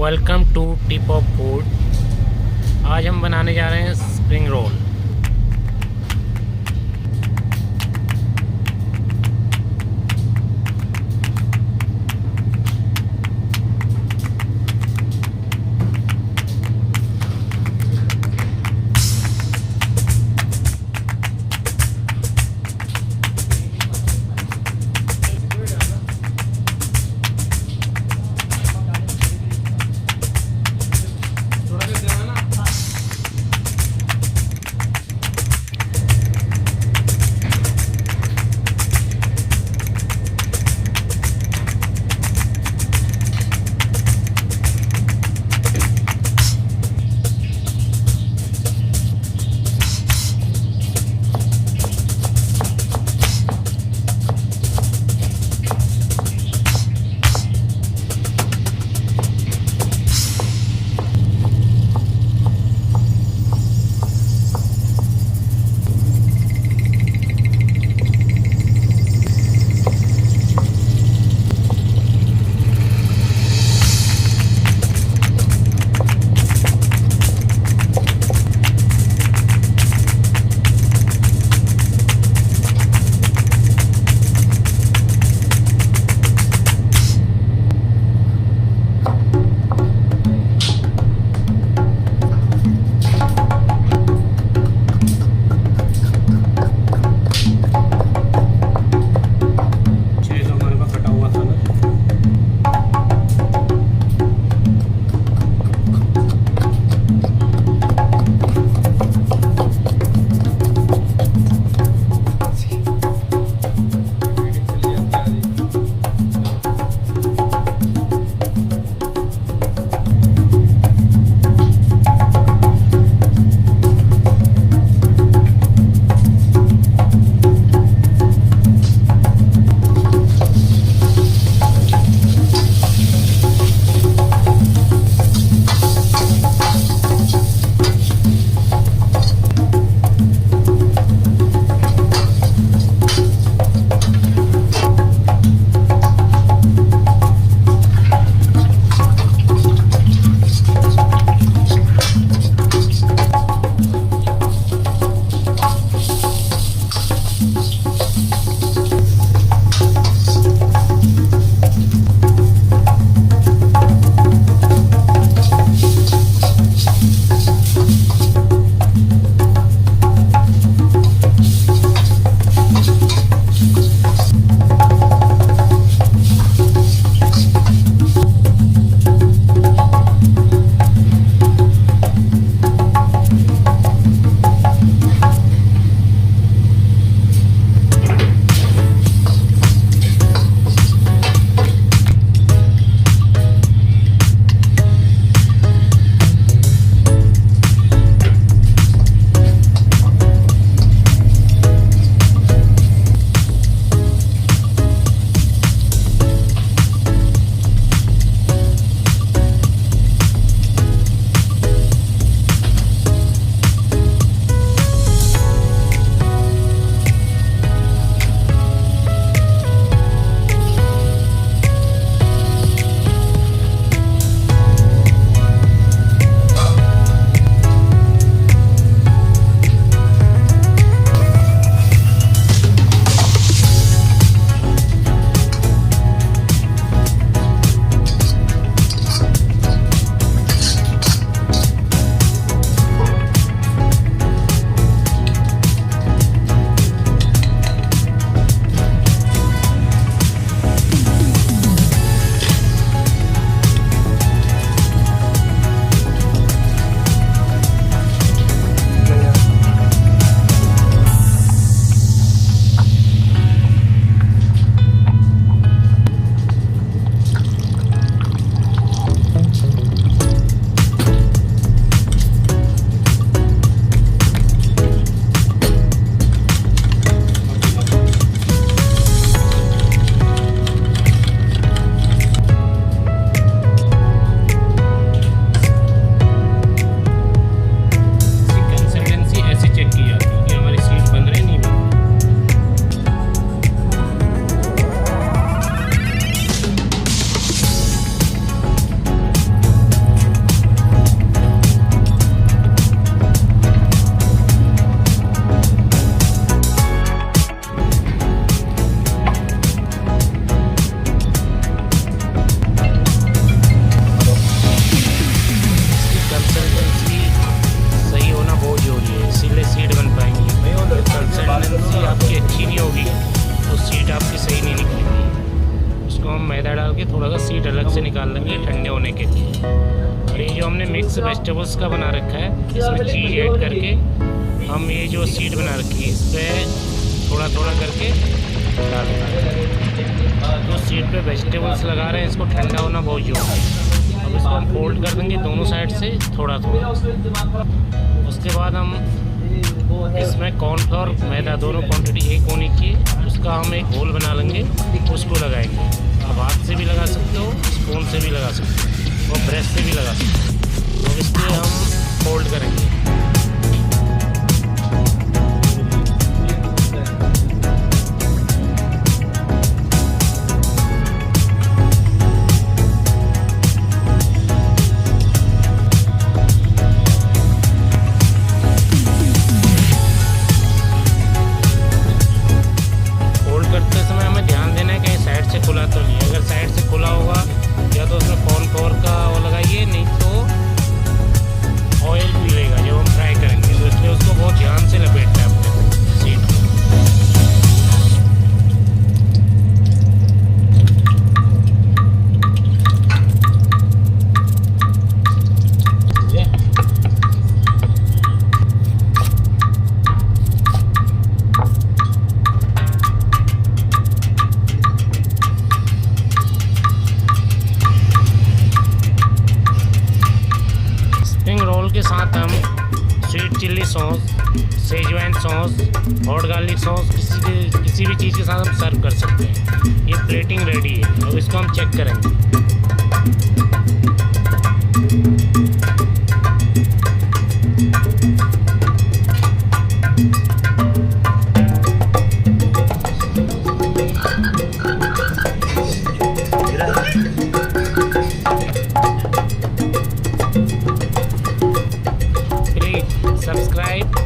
Welcome to tip of food. आज हम बनाने जा रहे हैं स्प्रिंग रोल। सीड अलग से निकाल लेंगे ठंडे होने के लिए। और ये जो हमने मिक्स वेजिटेबल्स का बना रखा है, इसमें चीज़ ऐड करके हम ये जो सीड बना रखी है इस पर थोड़ा थोड़ा करके डालेंगे। जो सीड पे वेजिटेबल्स लगा रहे हैं इसको ठंडा होना बहुत ज़रूरी है। अब इसको हम फोल्ड कर देंगे दोनों साइड से थोड़ा थोड़ा। उसके बाद हम इसमें कॉर्नफ्लोर मैदा दोनों क्वांटिटी एक होनी चाहिए, उसका हम एक होल बना लेंगे, उसको लगाएंगे। आप हाथ से भी लगा सकते हो, स्पून से भी लगा सकते हो और ब्रश से भी लगा सकते हो। तो इसलिए हम फोल्ड करेंगे। करते समय हमें ध्यान देना है कहीं साइड से खुला तो नहीं। अगर साइड से खुला होगा या तो उसमें कॉर्नफ्लोर का वो लगाइए, नहीं तो ऑयल पीलेगा जब हम फ्राई करेंगे। तो इसलिए उसको बहुत ध्यान से लपेटना है अपने सीड को। रोल के साथ हम sweet chilli sauce, Schezwan sauce, hot garlic sauce किसी भी चीज़ के साथ हम सर्व कर सकते हैं। ये प्लेटिंग रेडी है। अब इसको हम चेक करेंगे। सब्सक्राइब